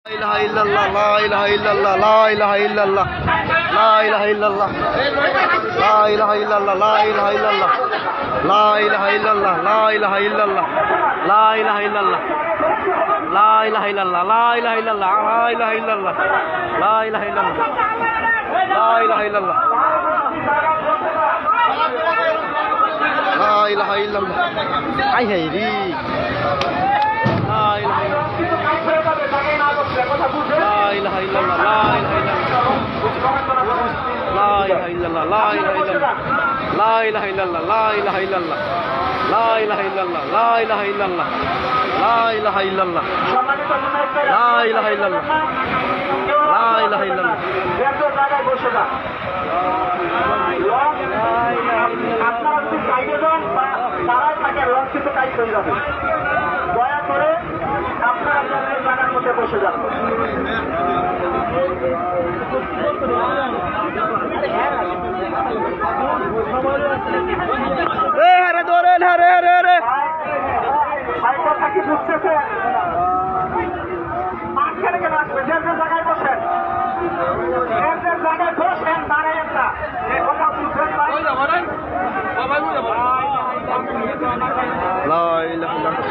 ilaha illallah, la ilaha illallah, la ilaha illallah, la ilaha illallah, la ilaha illallah, la ilaha illallah, la ilaha illallah, la ilaha illallah, la ilaha illallah, la ilaha illallah, la ilaha illallah, la ilaha illallah, la ilaha illallah, la ilaha illallah, la ilaha illallah. Ai hay đi. La ilaha illallah. La ilaha illallah, la ilaha illallah, la ilaha illallah, la ilaha illallah, la ilaha illallah, la ilaha illallah, la ilaha illallah, la ilaha illallah, la ilaha illallah, la ilaha illallah, আপনারা যদি সাইডে যান বা তারাই থাকে launch কিন্তু tight হয়ে যাবে। দয়া করে আপনারা আপনাদের জায়গার মধ্যে বসে যান। সাইকেল থাকি বুঝতেছে মাঝখানে কেন আসবে? যে জায়গায় বসেন, যে জায়গায় বসেন দাঁড়ায় একটা কথা বুঝবেন। La ilaha illallah, la ilaha illallah, la ilaha illallah,